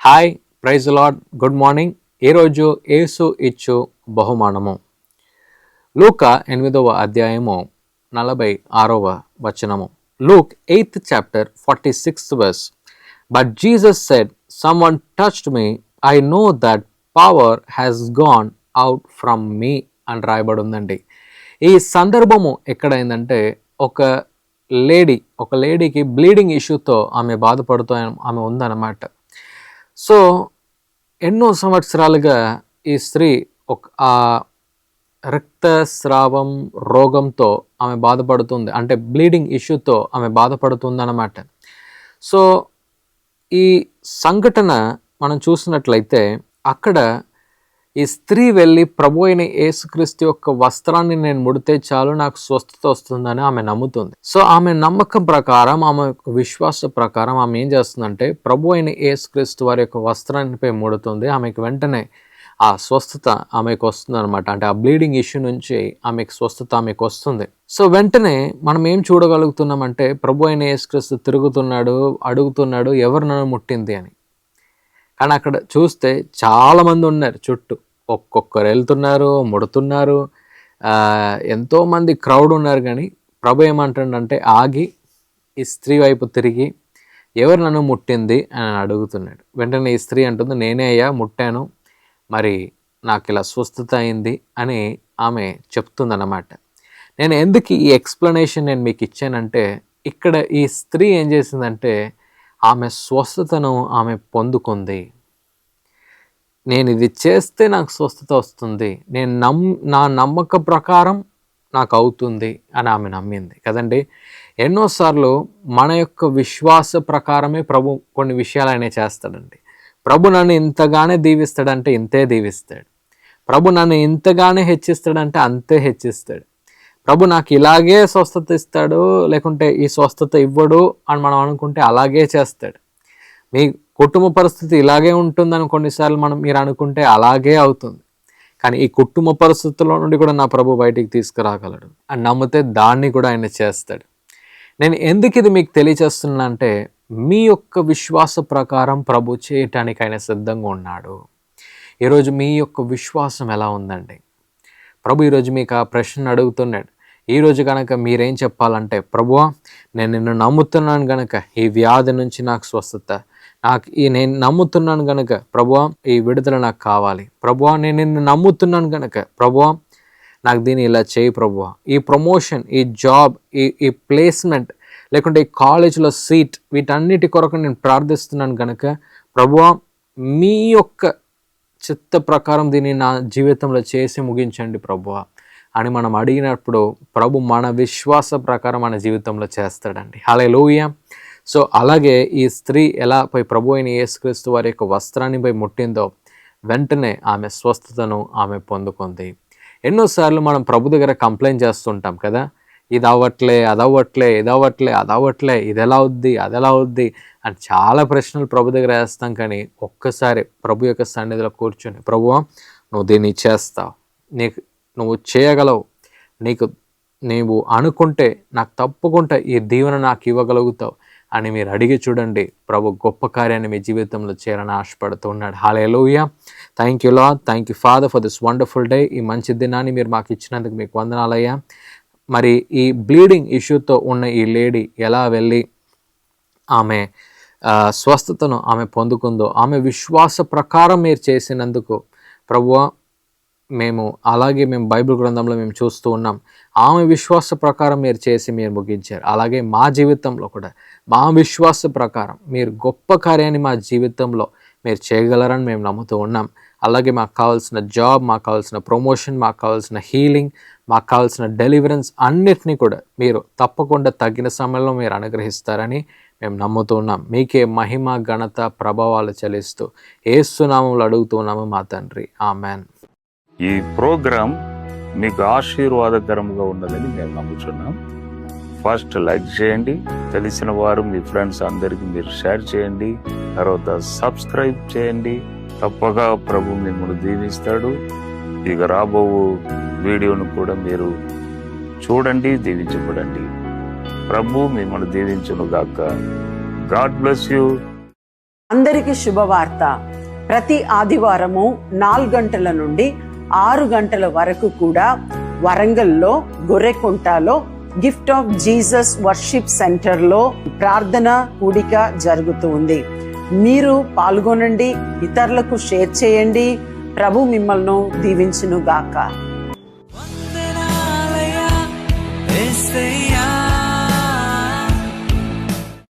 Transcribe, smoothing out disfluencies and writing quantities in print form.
Hi, praise lord, good morning. ఈరోజు యేసు ఇచ్చు బహుమానము. లూకా 8వ అధ్యాయము 46వ వచనము. Luke 8th chapter 46th verse. But Jesus said, someone touched me. I know that power has gone out from me అని రాయబడి ఉందండి. ఈ సందర్భము ఎక్కడైందంటే ఒక లేడీకి బ్లీడింగ్ ఇష్యూతో ఆమె బాధపడుతూ ఆమె ఉందన్నమాట. సో ఎన్నో సంవత్సరాలుగా ఈ స్త్రీ ఆ రక్తస్రావం రోగంతో ఆమె బాధపడుతుంది, అంటే బ్లీడింగ్ ఇష్యూతో ఆమె బాధపడుతుంది అన్నమాట. సో ఈ సంఘటన మనం చూసినట్లయితే అక్కడ ఈ స్త్రీ వెళ్ళి ప్రభు అయిన యేసుక్రీస్తు యొక్క వస్త్రాన్ని నేను ముడితే చాలు నాకు స్వస్థత వస్తుందని ఆమె నమ్ముతుంది. సో ఆమె నమ్మకం ప్రకారం, ఆమె విశ్వాస ప్రకారం ఆమె ఏం చేస్తుందంటే ప్రభు అయిన యేసుక్రీస్తు వారి యొక్క వస్త్రాన్నిపై ముడుతుంది. ఆమెకు వెంటనే ఆ స్వస్థత ఆమెకు వస్తుంది అనమాట. అంటే ఆ బ్లీడింగ్ ఇష్యూ నుంచి ఆమెకు స్వస్థత ఆమెకు వస్తుంది. సో వెంటనే మనం ఏం చూడగలుగుతున్నామంటే ప్రభు అయిన యేసుక్రీస్తు తిరుగుతున్నాడు, అడుగుతున్నాడు ఎవరు నన్ను ముట్టింది అని. కానీ అక్కడ చూస్తే చాలామంది ఉన్నారు చుట్టూ, ఒక్కొక్కరు వెళ్తున్నారు, ముడుతున్నారు, ఎంతోమంది క్రౌడ్ ఉన్నారు. కానీ ప్రభు ఏమంటాడంటే ఆగి ఈ స్త్రీ వైపు తిరిగి ఎవరు నన్ను ముట్టింది అని అడుగుతున్నాడు. వెంటనే ఈ స్త్రీ అంటుంది, నేనే అయ్యా ముట్టాను, మరి నాకు ఇలా స్వస్థత అయింది అని ఆమె చెప్తుందన్నమాట. నేను ఎందుకు ఈ ఎక్స్ప్లెనేషన్ నేను మీకు ఇచ్చానంటే, ఇక్కడ ఈ స్త్రీ ఏం చేసిందంటే ఆమె స్వస్థతను ఆమె పొందుకుంది. నేను ఇది చేస్తే నాకు స్వస్థత వస్తుంది, నా నమ్మక ప్రకారం నాకు అవుతుంది అని ఆమె నమ్మింది కదండి. ఎన్నోసార్లు మన యొక్క విశ్వాస ప్రకారమే ప్రభు కొన్ని విషయాలు ఆయన చేస్తాడండి. ప్రభు నన్ను ఇంతగానే దీవిస్తాడంటే ఇంతే దీవిస్తాడు. ప్రభు నన్ను ఇంతగానే హెచ్చిస్తాడంటే అంతే హెచ్చిస్తాడు. ప్రభు నాకు ఇలాగే స్వస్థత ఇస్తాడు, లేకుంటే ఈ స్వస్థత ఇవ్వడు అని మనం అనుకుంటే అలాగే చేస్తాడు. మీ కుటుంబ పరిస్థితి ఇలాగే ఉంటుందని కొన్నిసార్లు మీరు అనుకుంటే అలాగే అవుతుంది. కానీ ఈ కుటుంబ పరిస్థితుల్లో నుండి కూడా నా ప్రభు బయటికి తీసుకురాగలడు అని నమ్మితే దాన్ని కూడా ఆయన చేస్తాడు. నేను ఎందుకు ఇది మీకు తెలియచేస్తున్నా అంటే, మీ యొక్క విశ్వాస ప్రకారం ప్రభు చేయటానికి ఆయన సిద్ధంగా ఉన్నాడు. ఈరోజు మీ యొక్క విశ్వాసం ఎలా ఉందండి? ప్రభు ఈరోజు మీకు ఆ ప్రశ్న అడుగుతున్నాడు. ఈరోజు కనుక మీరేం చెప్పాలంటే, ప్రభువా నేను నిన్ను నమ్ముతున్నాను కనుక ఈ వ్యాధి నుంచి నాకు స్వస్థత, నేను నమ్ముతున్నాను కనుక ప్రభువా ఈ విడుదల నాకు కావాలి, ప్రభువా నేను నిన్ను నమ్ముతున్నాను కనుక ప్రభువా నాకు దీన్ని ఇలా చేయి ప్రభువా, ఈ ప్రమోషన్, ఈ జాబ్, ఈ ప్లేస్మెంట్, లేకుంటే ఈ కాలేజీలో సీట్, వీటన్నిటి కొరకు నేను ప్రార్థిస్తున్నాను కనుక ప్రభువా మీ యొక్క చిత్త ప్రకారం దీన్ని నా జీవితంలో చేసి ముగించండి ప్రభువా అని మనం అడిగినప్పుడు ప్రభు మన విశ్వాస ప్రకారం మన జీవితంలో చేస్తాడండి. హల్లెలూయా. సో అలాగే ఈ స్త్రీ ఎలా పోయి ప్రభు అయిన యేసుక్రీస్తు వారి యొక్క వస్త్రాన్ని పోయి ముట్టిందో వెంటనే ఆమె స్వస్థతను ఆమె పొందుకుంది. ఎన్నోసార్లు మనం ప్రభు దగ్గర కంప్లైంట్ చేస్తుంటాం కదా, ఇది అవ్వట్లే, అదవ్వట్లే, అదవ్వట్లే, ఇది ఎలా అవుద్ది, అది ఎలా అవుద్ది అని చాలా ప్రశ్నలు ప్రభు దగ్గర వేస్తాం. కానీ ఒక్కసారి ప్రభు యొక్క సన్నిధిలో కూర్చొని ప్రభువా నువ్వు దీన్ని చేస్తావు, నువ్వు చేయగలవు, నీవు అనుకుంటే నాకు తప్పకుండా ఈ దీవెన నాకు ఇవ్వగలుగుతావు అని మీరు అడిగి చూడండి. ప్రభు గొప్ప కార్యాన్ని మీ జీవితంలో చేయాలని ఆశపడుతూ ఉన్నాడు. Hallelujah. Thank you Lord, thank you Father for this wonderful day. ఈ మంచి దినాన్ని మీరు మాకు ఇచ్చినందుకు మీకు వందనాలయ్యా. మరి ఈ బ్లీడింగ్ ఇష్యూతో ఉన్న ఈ లేడీ ఎలా వెళ్ళి ఆమె స్వస్థతను ఆమె పొందుకుందో, ఆమె విశ్వాస ప్రకారం మీరు చేసినందుకు ప్రభువా మేము బైబిల్ గ్రంథంలో మేము చూస్తూ ఉన్నాం. ఆమె విశ్వాస ప్రకారం మీరు చేసి మీరు ముగించారు. అలాగే మా జీవితంలో కూడా మా విశ్వాస ప్రకారం మీరు గొప్ప కార్యాన్ని మా జీవితంలో మీరు చేయగలరని మేము నమ్ముతూ ఉన్నాం. అలాగే మాకు కావాల్సిన జాబ్, మాకు కావాల్సిన ప్రమోషన్, మాకు కావాల్సిన హీలింగ్, మాకు కావాల్సిన డెలివరెన్స్ అన్నిటినీ కూడా మీరు తప్పకుండా తగిన సమయంలో మీరు అనుగ్రహిస్తారని మేము నమ్ముతూ ఉన్నాం. మీకే మహిమ, ఘనత, ప్రభావాలు చెల్లిస్తూ యేసు నామములో అడుగుతూ ఉన్నాము మా తండ్రి, ఆమెన్. ఈ ప్రోగ్రాం మీకు ఆశీర్వాదకరంగా ఉన్నదని మేము నమ్ముతున్నాం. ఫస్ట్ లైక్ చేయండి, తెలిసిన వారు మీ ఫ్రెండ్స్ అందరికీ మీరు షేర్ చేయండి, తర్వాత సబ్స్క్రైబ్ చేయండి. తప్పగా ప్రభు మిమ్మల్ని దీవిస్తాడు. ఇక రాబో వీడియోను కూడా మీరు చూడండి, దీవించబడండి. ప్రభు మిమ్మల్ని దీవించును గాక. God bless you. అందరికీ శుభవార్త. ప్రతి ఆదివారము 4 గంటల నుండి 6 గంటల వరకు కూడా వరంగల్లో గొర్రెకుంటలో గిఫ్ట్ ఆఫ్ జీసస్ వర్షిప్ సెంటర్లో ప్రార్థన కూడిక జరుగుతూ ఉంది. మీరు పాల్గొనండి, ఇతరులకు షేర్ చేయండి. ప్రభు మిమ్మల్ని దీవించును గాక.